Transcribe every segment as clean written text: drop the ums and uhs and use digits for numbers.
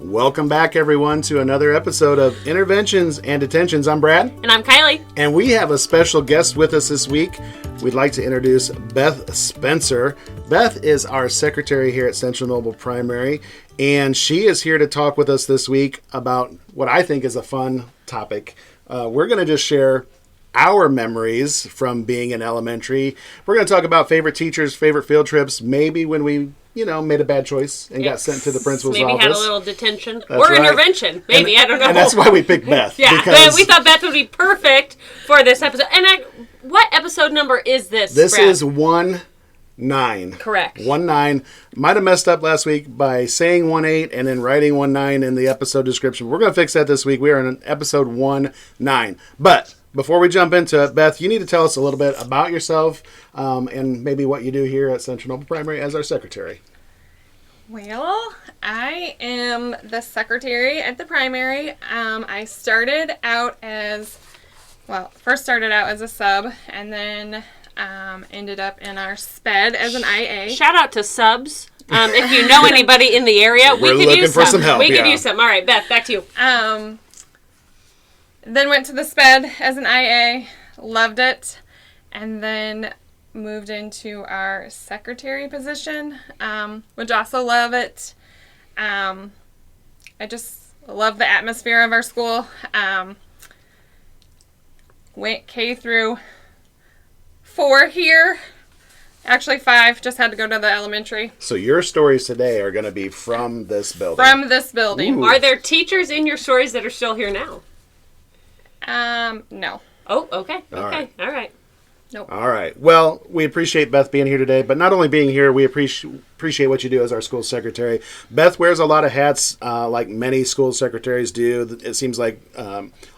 Welcome back, everyone, to another episode of Interventions and Detentions. I'm Brad. And I'm Kylie. And we have a special guest with us this week. We'd like to introduce Beth Spencer. Beth is our secretary here at Central Noble Primary, and she is here to talk with us this week about what I think is a fun topic. We're going to just share our memories from being in elementary. We're going to talk about favorite teachers, favorite field trips, maybe when we made a bad choice and got sent to the principal's office. Maybe had a little detention or intervention. Maybe, I don't know. And that's why we picked Beth. Yeah, because we thought Beth would be perfect for this episode. And what episode number is this, This Brad? is 19. Correct. 19. Might have messed up last week by saying 18 and then writing 19 in the episode description. We're going to fix that this week. We are in episode 19. But before we jump into it, Beth, you need to tell us a little bit about yourself and maybe what you do here at Central Noble Primary as our secretary. Well, I am the secretary at the primary. I started out first started out as a sub, and then ended up in our SPED as an IA. Shout out to subs. If you know anybody in the area, we could use some. Some help. We could use some. All right, Beth, back to you. Then went to the SPED as an IA, loved it, and then moved into our secretary position, which also love it. I just love the atmosphere of our school. Went K through 4 here. Actually 5, just had to go to the elementary. So your stories today are going to be from this building. From this building. Ooh. Are there teachers in your stories that are still here now? No. Oh, okay. All right. All right. Nope. All right. Well, we appreciate Beth being here today, but not only being here, we appreciate what you do as our school secretary. Beth wears a lot of hats, like many school secretaries do. It seems like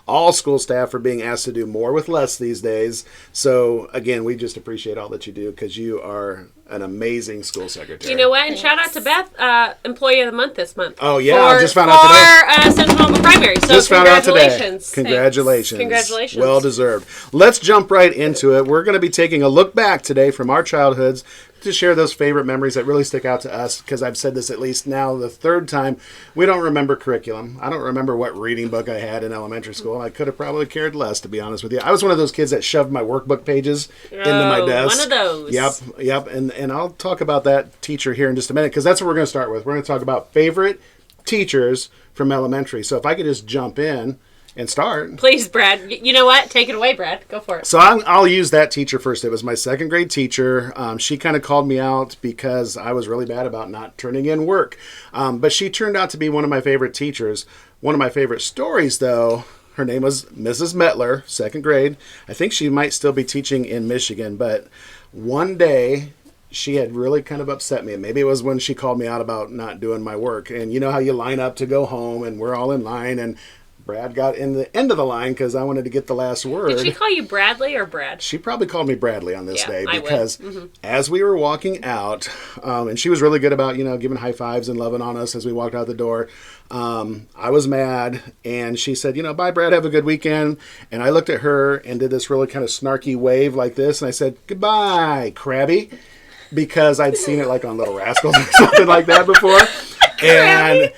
all school staff are being asked to do more with less these days. So, again, we just appreciate all that you do because you are an amazing school secretary. You know what? And shout out to Beth, Employee of the Month this month. Oh, yeah. I just found out today. For Central Noble Primary. So Just found out today. Congratulations. Congratulations. Congratulations. Well deserved. Let's jump right into it. We're going to be taking a look back today from our childhoods to share those favorite memories that really stick out to us, because I've said this at least now the third time. We don't remember curriculum. I don't remember what reading book I had in elementary school. I could have probably cared less, to be honest with you. I was one of those kids that shoved my workbook pages into my desk. One of those. Yep. And I'll talk about that teacher here in just a minute, because that's what we're going to start with. We're going to talk about favorite teachers from elementary. So if I could just jump in and start. Please, Brad. You know what? Take it away, Brad. Go for it. So I'll use that teacher first. It was my second grade teacher. She kind of called me out because I was really bad about not turning in work. But she turned out to be one of my favorite teachers. One of my favorite stories, though, her name was Mrs. Metler, second grade. I think she might still be teaching in Michigan. But one day, she had really kind of upset me. And maybe it was when she called me out about not doing my work. And you know how you line up to go home, and we're all in line, and Brad got in the end of the line because I wanted to get the last word. Did she call you Bradley or Brad? She probably called me Bradley on this day, I because as we were walking out, and she was really good about, giving high fives and loving on us as we walked out the door. I was mad, and she said, bye, Brad, have a good weekend. And I looked at her and did this really kind of snarky wave like this, and I said, goodbye, Krabby, because I'd seen it like on Little Rascals or something like that before. And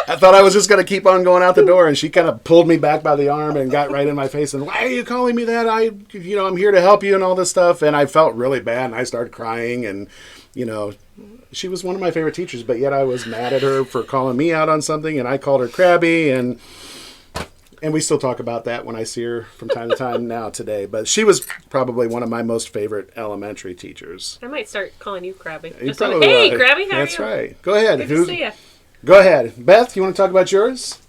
I thought I was just going to keep on going out the door, and she kind of pulled me back by the arm and got right in my face. And why are you calling me that? I'm here to help you and all this stuff. And I felt really bad, and I started crying. And, she was one of my favorite teachers, but yet I was mad at her for calling me out on something, and I called her Krabby. And we still talk about that when I see her from time to time now today. But she was probably one of my most favorite elementary teachers. I might start calling you Krabby. You Just like, hey, will. Krabby, how That's are you? right. Go ahead. Good to see you. Go ahead. Beth, you want to talk about yours?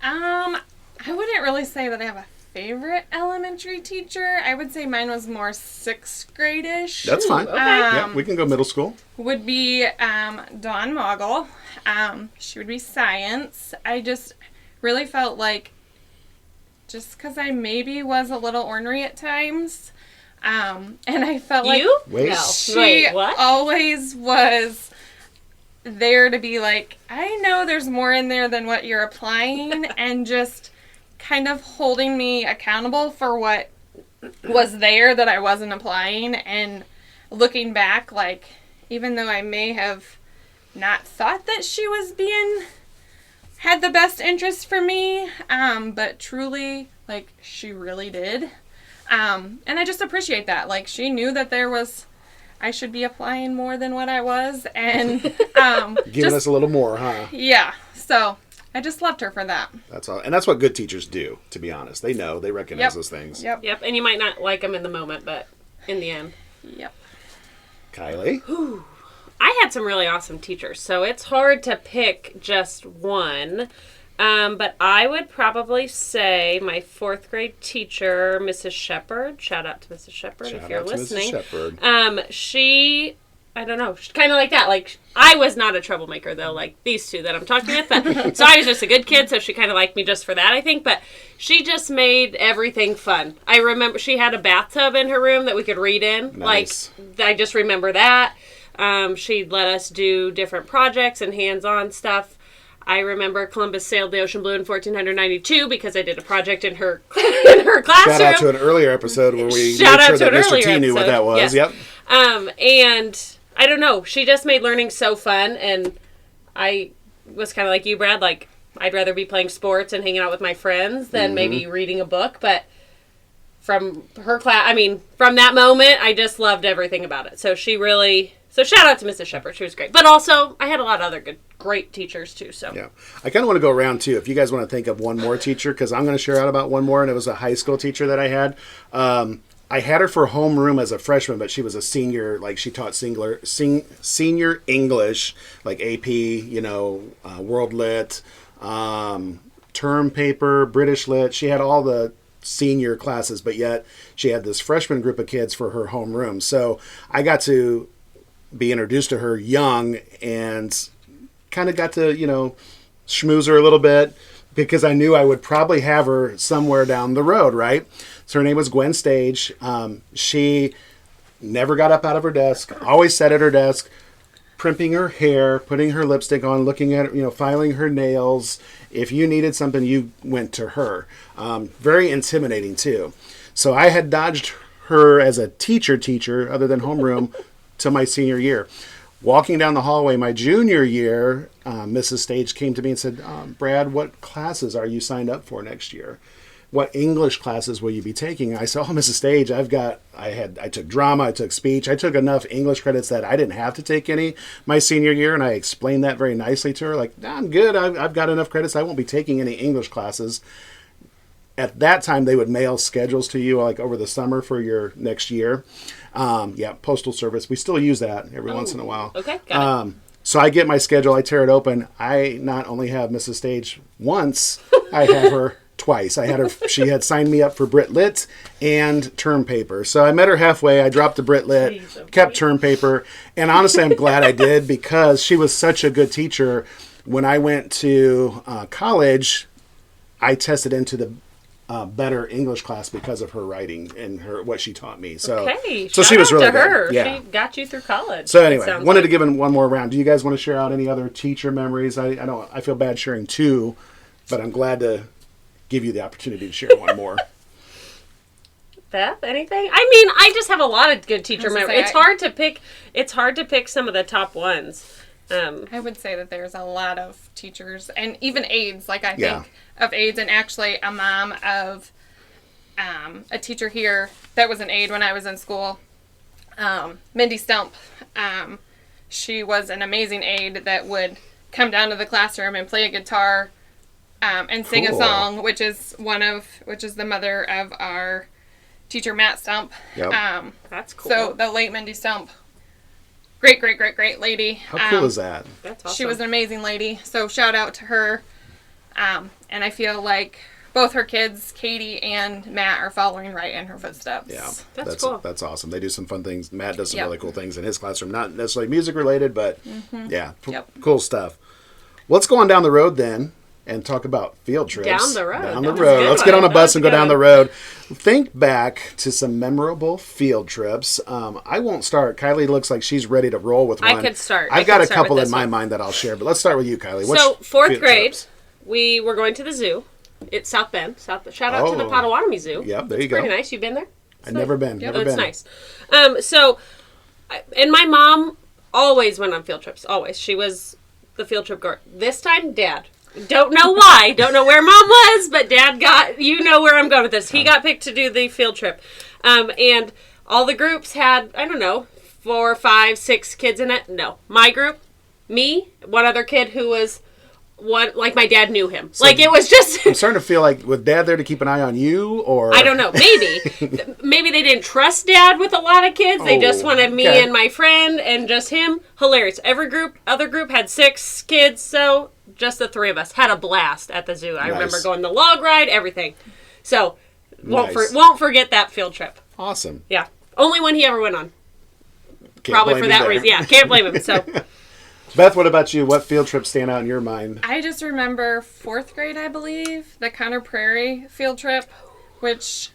I wouldn't really say that I have a favorite elementary teacher. I would say mine was more 6th grade-ish. That's fine. Okay. Yeah, we can go middle school. Would be Dawn Moggle. She would be science. I just really felt like, just because I maybe was a little ornery at times, and I felt like Wait. No. she Wait, what? always was there to be like, I know there's more in there than what you're applying, and just kind of holding me accountable for what was there that I wasn't applying. And looking back, like, even though I may have not thought that she was had the best interest for me, but truly, like, she really did. And I just appreciate that. Like, she knew that I should be applying more than what I was, and giving us a little more, huh? Yeah. So I just loved her for that. That's all, and that's what good teachers do. To be honest, they know, they recognize those things. Yep. And you might not like them in the moment, but in the end. Yep. Kylie? I had some really awesome teachers, so it's hard to pick just one. But I would probably say my 4th grade teacher, Mrs. Shepherd. Shout out to Mrs. Shepherd if you're listening. Mrs. Shepherd. She, I don't know, she's kind of like that. Like, I was not a troublemaker, though, like these two that I'm talking with. But, so I was just a good kid, so she kind of liked me just for that, I think. But she just made everything fun. I remember she had a bathtub in her room that we could read in. Nice. Like, I just remember that. She'd let us do different projects and hands-on stuff. I remember Columbus sailed the ocean blue in 1492 because I did a project in her classroom. Shout out to an earlier episode where we made sure that Mr. T knew what that was. Yes. Yep. And I don't know. She just made learning so fun, and I was kind of like you, Brad. Like, I'd rather be playing sports and hanging out with my friends than maybe reading a book. But from her class, from that moment, I just loved everything about it. So she really... So shout out to Mrs. Shepherd. She was great. But also, I had a lot of other great teachers, too. So yeah. I kind of want to go around, too, if you guys want to think of one more teacher, because I'm going to share out about one more, and it was a high school teacher that I had. I had her for homeroom as a freshman, but she was a senior. Like, she taught senior English, like AP, World Lit, term paper, British Lit. She had all the senior classes, but yet she had this freshman group of kids for her homeroom. So I got to be introduced to her young and kind of got to, schmooze her a little bit because I knew I would probably have her somewhere down the road, right? So her name was Gwen Stage. She never got up out of her desk, always sat at her desk, primping her hair, putting her lipstick on, looking at, filing her nails. If you needed something, you went to her. Very intimidating, too. So I had dodged her as a teacher, other than homeroom, to my senior year. Walking down the hallway my junior year, Mrs. Stage came to me and said, Brad, what classes are you signed up for next year? What English classes will you be taking? I said, Mrs. Stage, I took drama, I took speech, I took enough English credits that I didn't have to take any my senior year, and I explained that very nicely to her. Like, I'm good, I've got enough credits, I won't be taking any English classes. At that time, they would mail schedules to you, like, over the summer for your next year. Postal service. We still use that every once in a while. Okay, got it. So I get my schedule, I tear it open. I not only have Mrs. Stage once, I have her twice. She had signed me up for Brit Lit and term paper. So I met her halfway. I dropped the Brit Lit, kept term paper. And honestly, I'm glad I did because she was such a good teacher. When I went to college, I tested into the better English class because of her writing and what she taught me. So, okay, so she was really good. Good. Yeah. She got you through college. So anyway, wanted to give it one more round. Do you guys want to share out any other teacher memories? I feel bad sharing two, but I'm glad to give you the opportunity to share one more. Beth, anything? I just have a lot of good teacher memories. It's hard to pick. It's hard to pick some of the top ones. I would say that there's a lot of teachers and even aides. Like I think of aides, and actually a mom of a teacher here that was an aide when I was in school, Mindy Stump. She was an amazing aide that would come down to the classroom and play a guitar and sing a song, which is the mother of our teacher Matt Stump. Yep. That's cool. So the late Mindy Stump. Great lady. How cool is that? That's awesome. She was an amazing lady. So shout out to her. And I feel like both her kids, Katie and Matt, are following right in her footsteps. Yeah, that's cool. That's awesome. They do some fun things. Matt does some really cool things in his classroom. Not necessarily music related, but cool stuff. Let's go on down the road then and talk about field trips. Down the road. Down the road. Let's get on a bus and go down the road. Think back to some memorable field trips. I won't start. Kylie looks like she's ready to roll with one. I could start. I've got a couple in my mind that I'll share, but let's start with you, Kylie. So, fourth grade, we were going to the zoo. It's South Bend. Shout out to the Potawatomi Zoo. Yep, there you go. Pretty nice. You've been there? I've never been. It's nice. And my mom always went on field trips. Always. She was the field trip girl. This time, Dad. Don't know why. Don't know where Mom was, but Dad got, you know where I'm going with this. He got picked to do the field trip. And all the groups had, I don't know, 4, 5, 6 kids in it. No. My group, me, one other kid who was like my dad knew him. So like it was just... I'm starting to feel like, was Dad there to keep an eye on you, or... I don't know. Maybe. Maybe they didn't trust Dad with a lot of kids. They just wanted me and my friend and just him. Hilarious. Other group had 6 kids, so just the 3 of us. Had a blast at the zoo. I remember going the log ride, everything. So, won't forget that field trip. Awesome. Yeah. Only one he ever went on. Probably for that reason. Yeah, can't blame him. So... Beth, what about you? What field trips stand out in your mind? I just remember 4th grade, I believe, the Conner Prairie field trip, which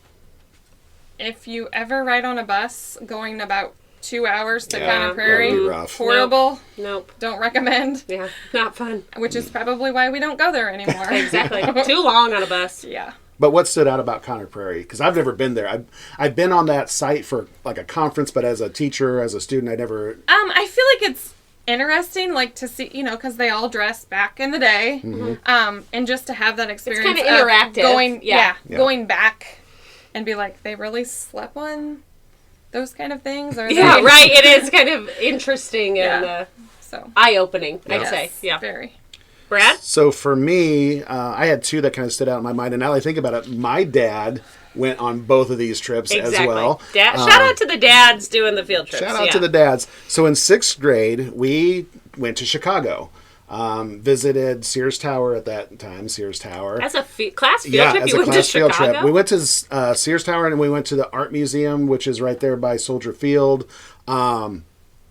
if you ever ride on a bus going about 2 hours to Conner Prairie, rough. Horrible. Nope. Don't recommend. Yeah, not fun. Which is probably why we don't go there anymore. Exactly. Too long on a bus. Yeah. But what stood out about Conner Prairie? Because I've never been there. I've been on that site for like a conference, but as a teacher, as a student, I never... I feel like it's interesting, like to see, because they all dress back in the day, and just to have that experience. It's kind of interactive. Going back and be like, they really slept on those kind of things. Or right. It is kind of interesting and so eye-opening, I'd say. Yeah, very. Brad? So for me, I had 2 that kind of stood out in my mind, and now that I think about it, my dad went on both of these trips as well. Shout out to the dads doing the field trips. Shout out to the dads. So in 6th grade, we went to Chicago. Visited Sears Tower at that time, Sears Tower. As a class field trip, you went to Chicago? We went to Sears Tower, and we went to the Art Museum, which is right there by Soldier Field.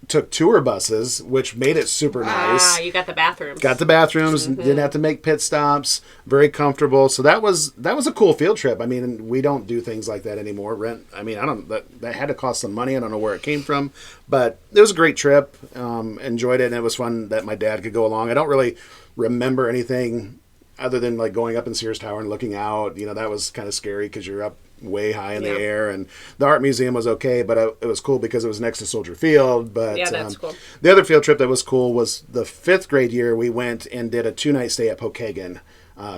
Took tour buses, which made it super nice. You got the bathrooms. Got the bathrooms. Didn't have to make pit stops. Very comfortable. So that was a cool field trip. I mean, we don't do things like that anymore. That had to cost some money. I don't know where it came from, but it was a great trip. Enjoyed it, and it was fun that my dad could go along. I don't really remember anything other than like going up in Sears Tower and looking out. That was kind of scary because you're up way high in the air, and the art museum was okay, but it was cool because it was next to Soldier Field. But that's cool. The other field trip that was cool was the 5th grade year. We went and did a 2-night stay at Pokagon.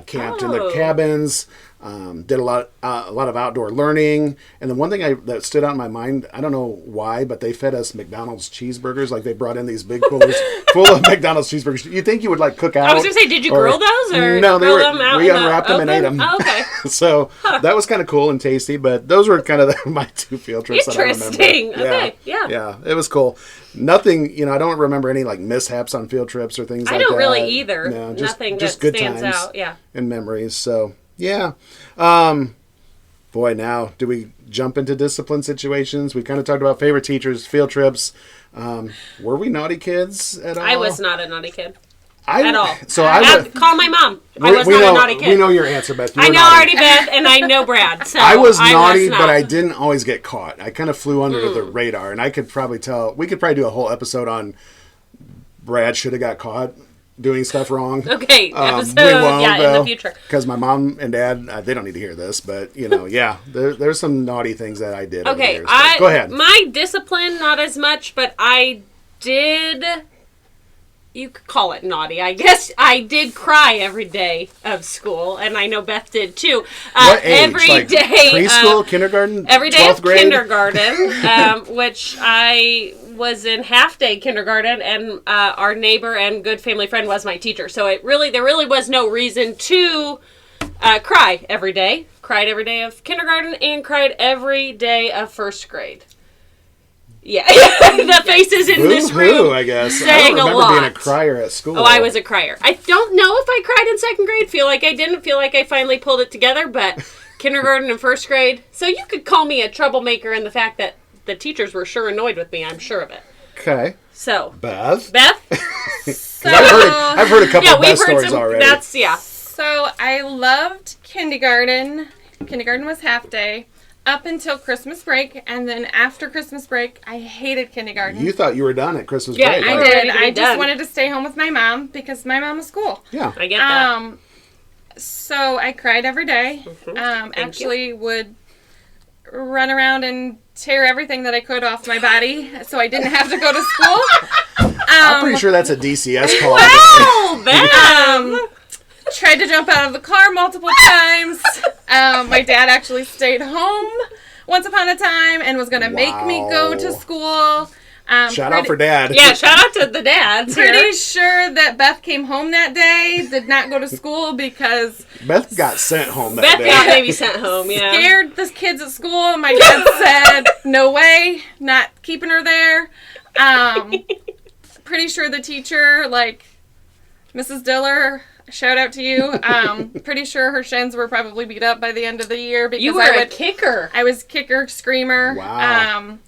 Camped in the cabins, did a lot of outdoor learning, and the one thing that stood out in my mind, I don't know why, but they fed us McDonald's cheeseburgers. Like they brought in these big coolers full of McDonald's cheeseburgers. You think you would like cook out? I was gonna say, did you grill those or no? We unwrapped them and ate them. Oh, okay. So that was kind of cool and tasty. But those were kind of my 2 field trips. Interesting. That I remember. Okay. Yeah, it was cool. Nothing, I don't remember any like mishaps on field trips or things like that. I don't really either. No, Nothing just that good stands times out. Yeah. and memories. So yeah. Boy, now do we jump into discipline situations? We kind of talked about favorite teachers, field trips. Were we naughty kids at all? I was not a naughty kid. At all. So call my mom. I was not a naughty kid. We know your answer, Beth. I know already, Beth, and I know Brad. So I was naughty, but I didn't always get caught. I kind of flew under the radar, and I could probably tell. We could probably do a whole episode on Brad should have got caught doing stuff wrong. Okay, episode, we won't, in the future. Because my mom and dad, they don't need to hear this, but there's some naughty things that I did. Okay, go ahead. My discipline, not as much, but I did. You could call it naughty. I guess I did cry every day of school, and I know Beth did too. What age? Every day, preschool, kindergarten, every day 12th of grade? Kindergarten, which I was in half-day kindergarten, and our neighbor and good family friend was my teacher. So there really was no reason to cry every day. Cried every day of kindergarten and cried every day of 1st grade. Yeah, the faces in this room. I guess. Saying I don't remember a lot. being a crier at school. Oh, I was a crier. I don't know if I cried in 2nd grade. Feel like I didn't. Feel like I finally pulled it together. But kindergarten and 1st grade. So you could call me a troublemaker in the fact that the teachers were sure annoyed with me. I'm sure of it. Okay. So Beth. So I've heard a couple of Beth stories already. So I loved kindergarten. Kindergarten was half day. Up until Christmas break, and then after Christmas break, I hated kindergarten. You thought you were done at Christmas break. I did. I just wanted to stay home with my mom because my mom was cool. Yeah. I get that. So I cried every day. Would run around and tear everything that I could off my body so I didn't have to go to school. I'm pretty sure that's a DCS call. Wow, Beth! Tried to jump out of the car multiple times. My dad actually stayed home once upon a time and was going to make me go to school. Shout out for Dad. Yeah, shout out to the dads Pretty here. sure that Beth came home that day, did not go to school because Beth got sent home that Beth day. got maybe sent home, yeah. scared the kids at school. My dad said, no way, not keeping her there. Pretty sure the teacher, like, Mrs. Diller, shout out to you. Pretty sure her shins were probably beat up by the end of the year because You were a kicker. I was kicker, screamer. Wow.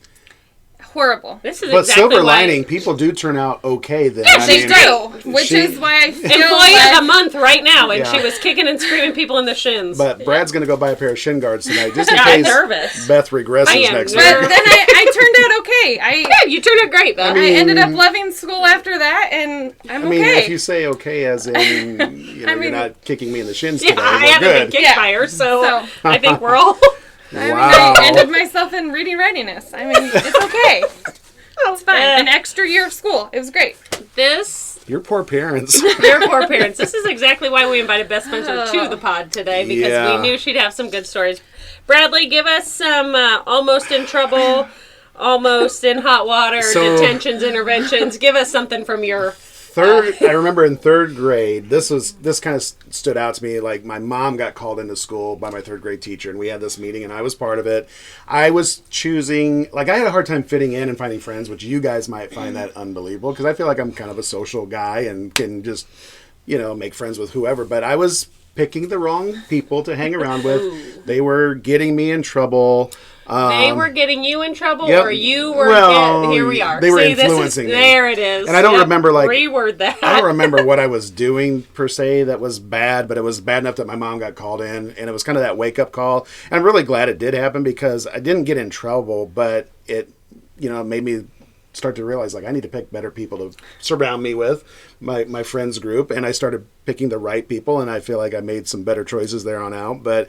Horrible. This is But exactly silver why lining, people do turn out okay then. Yeah, they do, which she- is why I feel Employee like of the month right now, and Yeah. she was kicking and screaming people in the shins. But Brad's going to go buy a pair of shin guards tonight just in Yeah, I'm case nervous. Beth regresses I am next nervous. But week. then I turned out okay. Yeah, you turned out great, Beth. I ended up loving school after that, and I'm I mean, okay. if you say okay as in, you know, I mean- you're not kicking me in the shins yeah, today, I we're haven't been good. kicked Yeah. by her, so So- I think we're all... Wow. I ended myself in reading readiness. I mean, it's okay. It's fine. An extra year of school. It was great. This... Your poor parents. Your poor parents. This is exactly why we invited Beth Spencer to the pod today, because Yeah. we knew she'd have some good stories. Bradley, give us some almost in trouble, almost in hot water, So- detentions, interventions. Give us something from your... I remember in third grade, this kind of stood out to me. Like, my mom got called into school by my third grade teacher, and we had this meeting, and I was part of it. I was choosing, like, I had a hard time fitting in and finding friends, which you guys might find that unbelievable, because I feel like I'm kind of a social guy and can just, you know, make friends with whoever. But I was picking the wrong people to hang around with. They were getting me in trouble. They were getting you in trouble, Yep. or you were... Well, here we are. they were See, influencing me. There it is. And I don't remember, like... Reword that. I don't remember what I was doing per se that was bad, but it was bad enough that my mom got called in, and it was kind of that wake up call. And I'm really glad it did happen because I didn't get in trouble, but it, you know, made me start to realize, like, I need to pick better people to surround me with, my friends group, and I started picking the right people, and I feel like I made some better choices there on out. But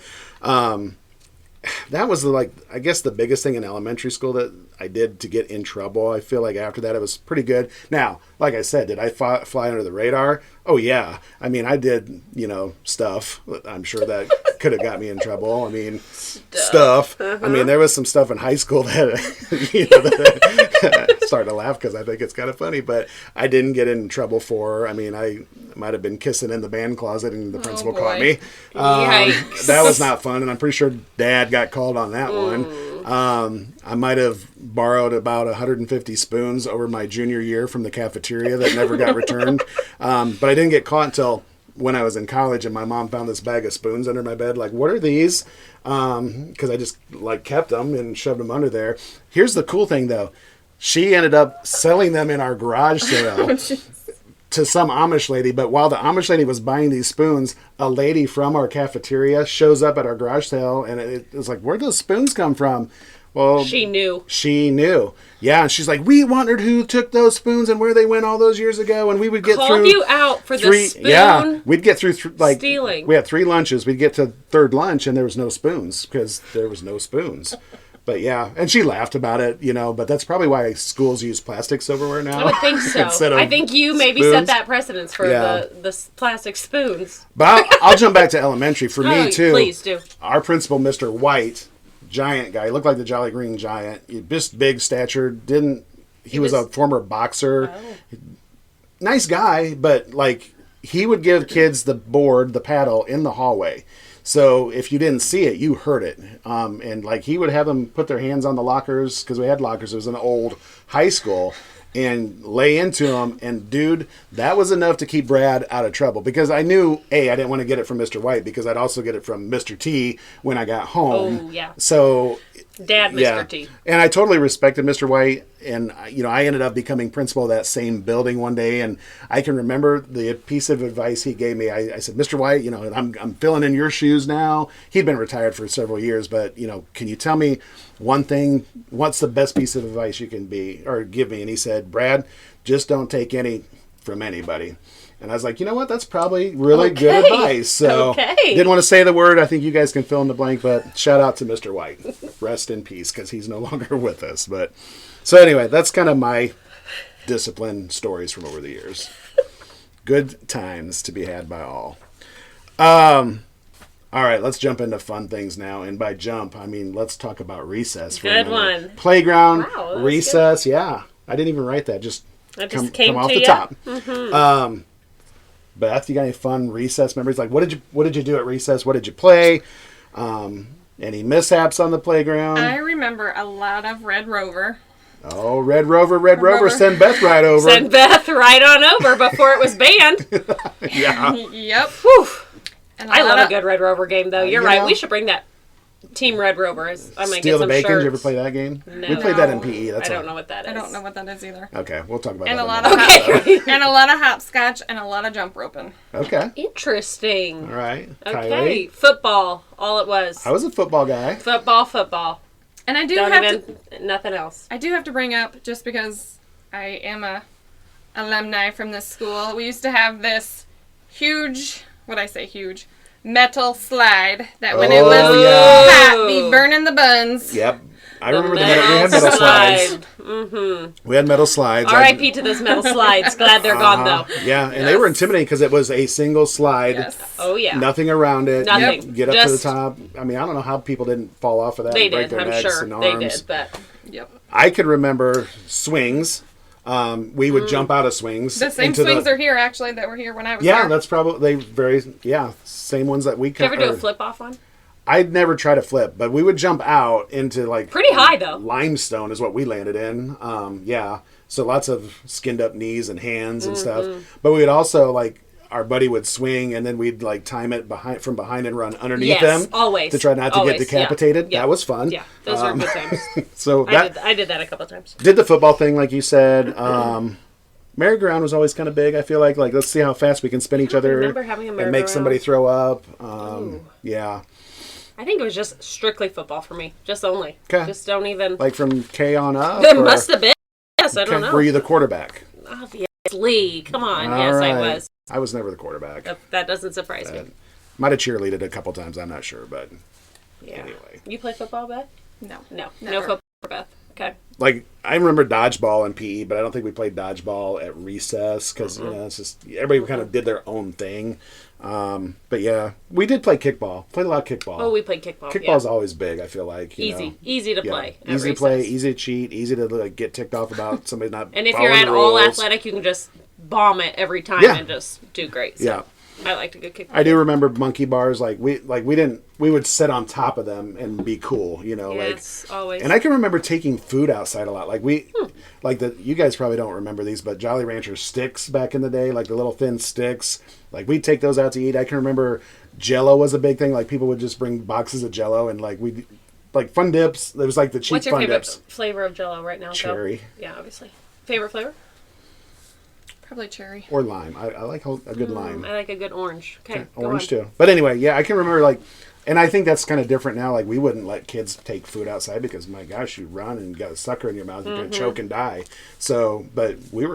that was I guess the biggest thing in elementary school that I did to get in trouble. I feel like after that it was pretty good. Now, like I said, did I fly under the radar? Oh yeah. I mean, I did, you know, stuff. I'm sure that could have got me in trouble. I mean, stuff. I mean, there was some stuff in high school that, you know, that starting to laugh because I think it's kind of funny, but I didn't get in trouble for. I mean, I might have been kissing in the band closet and the principal caught me. Yikes. That was not fun, and I'm pretty sure Dad got called on that one. I might have borrowed about 150 spoons over my junior year from the cafeteria that never got returned. But I didn't get caught until when I was in college, and my mom found this bag of spoons under my bed. Like, what are these? Because I just, like, kept them and shoved them under there. Here's the cool thing, though. She ended up selling them in our garage sale. To some Amish lady, but while the Amish lady was buying these spoons, a lady from our cafeteria shows up at our garage sale, and it was like, where do those spoons come from? Well, She knew. She knew. Yeah, and she's like, we wondered who took those spoons and where they went all those years ago, and we would get Called through you out for the spoon Yeah, we'd get through like stealing. We had 3 lunches. We'd get to third lunch, and there was no spoons because there was no spoons. But yeah, and she laughed about it, you know, but that's probably why schools use plastic silverware now. I would think so. Instead of I think you maybe spoons. set that precedence for Yeah. the plastic spoons. But I'll jump back to elementary. For me, Oh, too, please do. our principal, Mr. White, giant guy, looked like the Jolly Green Giant. Just big stature, he was a former boxer. Oh. Nice guy, but like he would give kids the paddle in the hallway. So if you didn't see it, you heard it. And like he would have them put their hands on the lockers because we had lockers. It was an old high school. And lay into them. And dude, that was enough to keep Brad out of trouble. Because I knew, I didn't want to get it from Mr. White because I'd also get it from Mr. T when I got home. Oh, yeah. So... Dad, Mr. T. And I totally respected Mr. White, and you know, I ended up becoming principal of that same building one day, and I can remember the piece of advice he gave me. I said, Mr. White, you know, I'm filling in your shoes now. He'd been retired for several years, but you know, can you tell me one thing? What's the best piece of advice you can give me? And he said, Brad, just don't take any from anybody. And I was like, you know what? That's probably really good advice. So didn't want to say the word. I think you guys can fill in the blank, but shout out to Mr. White. Rest in peace, because he's no longer with us. But so anyway, that's kind of my discipline stories from over the years. Good times to be had by all. All right, let's jump into fun things now. And by jump, I mean let's talk about recess. For Good a one. minute. Playground, Wow, recess. Good. Yeah, I didn't even write that. Just came come off to the you. top. Mm-hmm. Beth, you got any fun recess memories? Like, what did you do at recess? What did you play? Any mishaps on the playground? I remember a lot of Red Rover. Oh, Red Rover, send Beth right over. Send Beth right on over before it was banned. Yeah. Yep. Whew. And I love a good Red Rover game, though. You're right. know. We should bring that Team Red Rover. I'm gonna Steal get the some Bacon. shirts. Did you ever play that game? No. We played that in PE. That's I don't all. know what that is. I don't know what that is either. Okay, we'll talk about And that. a lot another of and a lot of hopscotch and a lot of jump roping. Okay. Interesting. All right. Okay. Kylie? Football. All it was. I was a football guy. Football. And I do Don't have even nothing else. I do have to bring up, just because I am a alumni from this school, we used to have this huge, metal slide that when it was hot, be burning the buns. Yep. I remember we had metal slides. Mm-hmm. We had metal slides. R.I.P. to those metal slides. Glad they're gone, though. Yeah, and they were intimidating because it was a single slide. Yes. Oh, yeah. Nothing around it. Nothing. Get up to the Just- top. I mean, I don't know how people didn't fall off of that They and break did, their I'm necks sure. and They arms. did, but... Yep. I could remember swings. We would jump out of swings. The same swings are here, actually, that were here when I was Yeah, there. that's probably same ones that we Did you ever do a flip-off one? I'd never try to flip, but we would jump out into like Pretty high, though. Limestone is what we landed in. Yeah, so lots of skinned up knees and hands and stuff. But we would also like our buddy would swing, and then we'd like time it from behind and run underneath them. Always. To try not to get decapitated. Yeah. That was fun. Yeah, those were good times. So I did that a couple times. did the football thing like you said. Merry-go-round was always kind of big. I feel like let's see how fast we can spin each other remember having a and make merry-go-round. somebody throw up. Yeah. I think it was just strictly football for me. Just only. 'Kay. Just don't even... Like from K on up? It or- must have been. Yes, I don't Okay. know. Were you the quarterback? Obviously. Come on. All yes, right. I was. I was never the quarterback. That doesn't surprise me. Might have cheerleaded a couple times. I'm not sure, but Yeah. anyway. You play football, Beth? No. No. No Never. football for Beth. Okay. Like I remember dodgeball in PE, but I don't think we played dodgeball at recess because it's just everybody kind of did their own thing. But yeah, we did play kickball. Played a lot of kickball. Oh, we played kickball. Kickball's always big. I feel like Easy. know. Easy to Yeah. play. at Easy to play, recess. easy to cheat, easy to like get ticked off about somebody not. And if following you're at the all rules. athletic, you can just bomb it every time Yeah. and just do great. So Yeah. I liked a good kickball. I do remember monkey bars. We would sit on top of them and be cool, Yes, always. And I can remember taking food outside a lot. You guys probably don't remember these, but Jolly Rancher sticks back in the day, like the little thin sticks. Like we'd take those out to eat. I can remember Jell-O was a big thing. Like people would just bring boxes of Jell-O and like Fun Dips. There was like the cheap What's your Fun favorite Dips. flavor of Jell-O right now? Cherry. Yeah, obviously. Favorite flavor? Probably cherry. Or lime. I like a good lime. I like a good orange. Okay, go Orange on. too. But anyway, yeah, I can remember and I think that's kind of different now. Like we wouldn't let kids take food outside because my gosh, you run and you got a sucker in your mouth, you're gonna choke and die. So, but we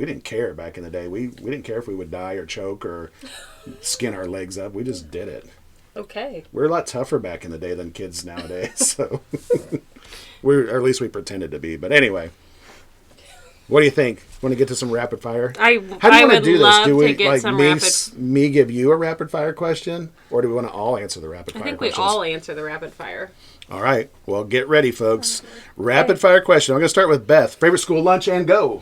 didn't care back in the day. We didn't care if we would die or choke or skin our legs up. We just did it. Okay. We're a lot tougher back in the day than kids nowadays. So, or at least we pretended to be. But anyway. What do you think? Want to get to some rapid fire? I How do you want would to do this? love Do we to get some me give you a rapid fire question, or do we want to all answer the rapid fire? I think questions? we all answer the rapid fire. All right. Well, get ready, folks. Rapid fire question. I'm going to start with Beth. Favorite school lunch and go.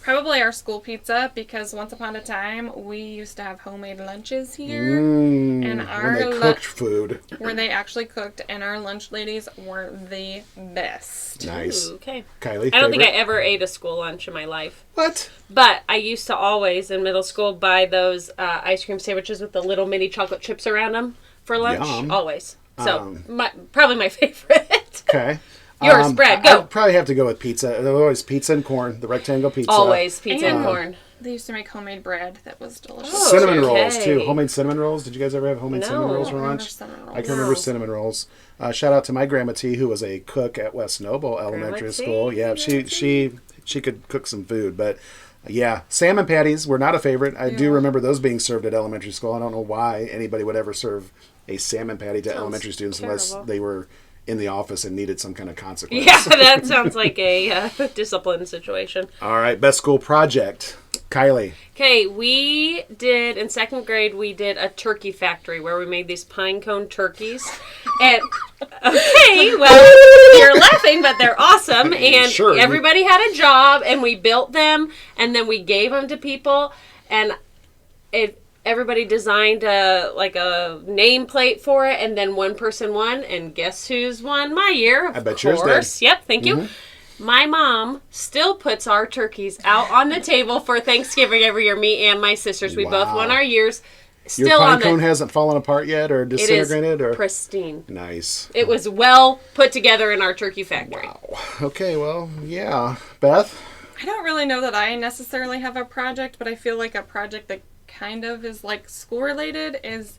Probably our school pizza, because once upon a time we used to have homemade lunches here, and and our when they cooked food. where they actually cooked, and our lunch ladies were the best. Nice. Ooh, okay. Kylie, I don't think I favorite? ever ate a school lunch in my life. What? But I used to always, in middle school, buy those ice cream sandwiches with the little mini chocolate chips around them for lunch. Yum. Always. So, probably my favorite. Okay. Yours, Brad, go. I'd probably have to go with pizza. There's always pizza and corn, the rectangle pizza. Always pizza and And- corn. They used to make homemade bread that was delicious. Oh, Cinnamon okay. rolls, too. Homemade cinnamon rolls. Did you guys ever have homemade No. cinnamon rolls I for don't remember lunch? cinnamon rolls. I can remember No. cinnamon rolls. Shout out to my Grandma T, who was a cook at West Noble Elementary Grandma T, School. Yeah, she could cook some food. But Yeah, salmon patties were not a favorite. I do remember those being served at elementary school. I don't know why anybody would ever serve a salmon patty to elementary students unless they were in the office and needed some kind of consequence. Yeah, that sounds like a discipline situation. All right, best school project. Kylie. Okay, we did, in second grade, we did a turkey factory where we made these pine cone turkeys. And, okay, well, you're laughing, but they're awesome. And Sure. Everybody had a job, and we built them, and then we gave them to people. And everybody designed a nameplate for it, and then one person won. And guess who's won my year? Of I bet course. yours did. Yep, thank you. My mom still puts our turkeys out on the table for Thanksgiving every year. Me and my sisters, we both won our years. Still Your pine on cone hasn't fallen apart yet or disintegrated? It is pristine. Nice. It was well put together in our turkey factory. Wow. Okay, well, yeah. Beth? I don't really know that I necessarily have a project, but I feel like a project that kind of is like school related is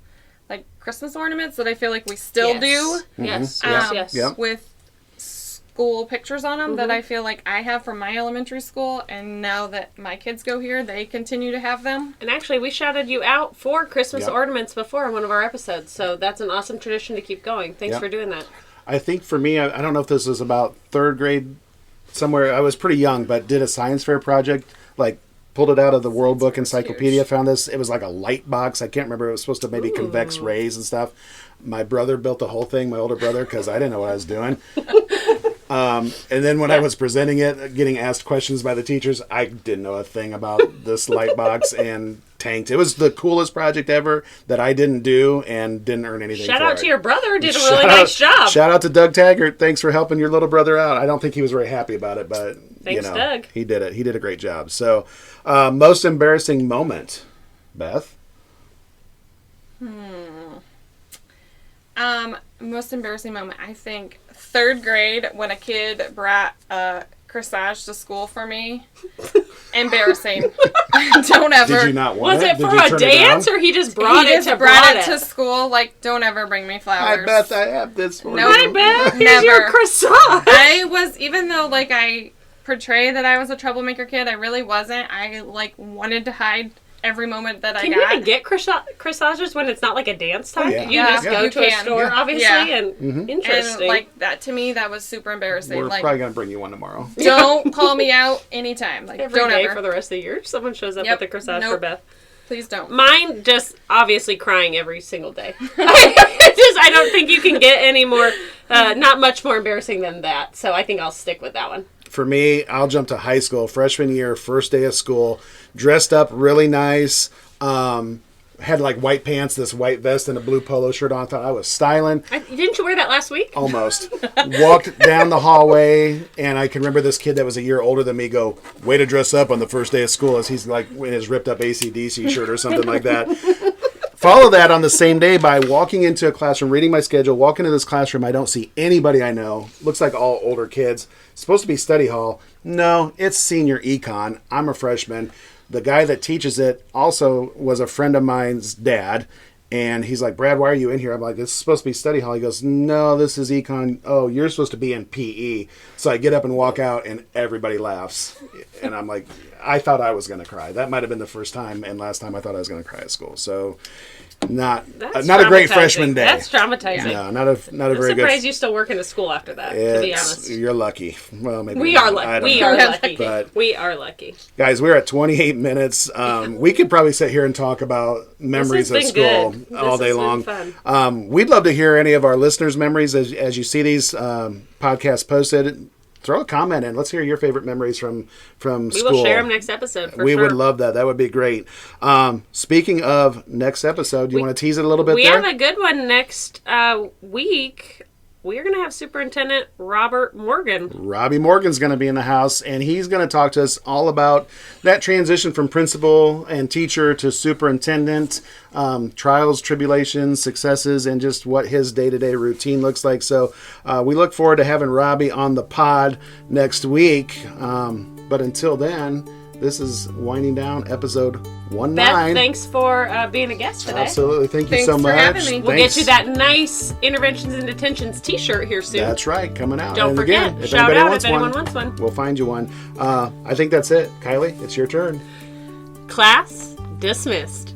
like Christmas ornaments that I feel like we still do. Yes, yes. Yep. With school pictures on them that I feel like I have from my elementary school, and now that my kids go here, they continue to have them. And actually, we shouted you out for Christmas ornaments before in one of our episodes, so that's an awesome tradition to keep going. Thanks for doing that. I think for me, I don't know if this was about third grade somewhere. I was pretty young, but did a science fair project, like pulled it out of the World Book Encyclopedia, found this. It was like a light box. I can't remember. It was supposed to maybe convex rays and stuff. My brother built the whole thing, my older brother, because I didn't know what I was doing. And then when I was presenting it, getting asked questions by the teachers, I didn't know a thing about this light box and tanked. It was the coolest project ever that I didn't do and didn't earn anything Shout for out it. to your brother. Did a really nice job. Shout out to Doug Taggart. Thanks for helping your little brother out. I don't think he was very happy about it, but Thanks, Doug. He did it. He did a great job. So, most embarrassing moment, Beth? Most embarrassing moment, I think third grade when a kid brought a corsage to school for me. Embarrassing. Don't ever. Did you not want Was it? it Did for you a turn it dance, down? or he just brought it to school? Like, don't ever bring me flowers. Hi, Beth. I have this for No, you. Hi, Beth. Here's Never. your croissant. I was, even though like I portray that I was a troublemaker kid, I really wasn't. I like wanted to hide every moment that I Can got. you even get corsages when it's not like a dance time? yeah. You just go You to a can. store, obviously, and And interesting. like that, to me, that was super embarrassing. We're Like, probably going to bring you one tomorrow. don't call me out anytime. Like, Every don't day ever. for the rest of the year, someone shows up Yep. with a corsage Nope. for Beth. Please don't. Mine just obviously crying every single day. I don't think you can get any more, not much more embarrassing than that. So I think I'll stick with that one. For me, I'll jump to high school, freshman year, first day of school, dressed up really nice. Had like white pants, this white vest, and a blue polo shirt on. Thought I was styling. Didn't you wear that last week? Almost. Walked down the hallway, and I can remember this kid that was a year older than me go, way to dress up on the first day of school, as he's like in his ripped up AC/DC shirt or something like that. Follow that on the same day by walking into a classroom, reading my schedule, walk into this classroom. I don't see anybody I know. Looks like all older kids. It's supposed to be study hall. No, it's senior econ. I'm a freshman. The guy that teaches it also was a friend of mine's dad. And he's like, Brad, why are you in here? I'm like, it's supposed to be study hall. He goes, no, this is econ. Oh, you're supposed to be in PE. So I get up and walk out, and everybody laughs. And I'm like, I thought I was going to cry. That might have been the first time and last time I thought I was going to cry at school. So not a great freshman day. That's traumatizing. No, not a I'm very good. surprised you still work in a school after that, to be honest. You're lucky. Well, maybe We not. are I lucky. don't We know. are lucky. But We are lucky. guys, we're at 28 minutes. We could probably sit here and talk about memories of been school good. all This day has long. been fun. We'd love to hear any of our listeners' memories as you see these podcasts posted. Throw a comment in. Let's hear your favorite memories from school. We will share them next episode for We sure. would love that. That would be great. Speaking of next episode, do you want to tease it a little bit We there? have a good one next week. We're going to have Superintendent Robert Morgan. Robbie Morgan's going to be in the house, and he's going to talk to us all about that transition from principal and teacher to superintendent, trials, tribulations, successes, and just what his day-to-day routine looks like. So we look forward to having Robbie on the pod next week. But until then, This is winding down episode 19. Beth, thanks for being a guest today. Absolutely. Thank you Thanks so for much. having me. We'll get you that nice Interventions and Detentions t-shirt here soon. That's right, coming out. Don't and forget, again, if shout anybody out wants if anyone one, wants one. we'll find you one. I think that's it. Kylie, it's your turn. Class dismissed.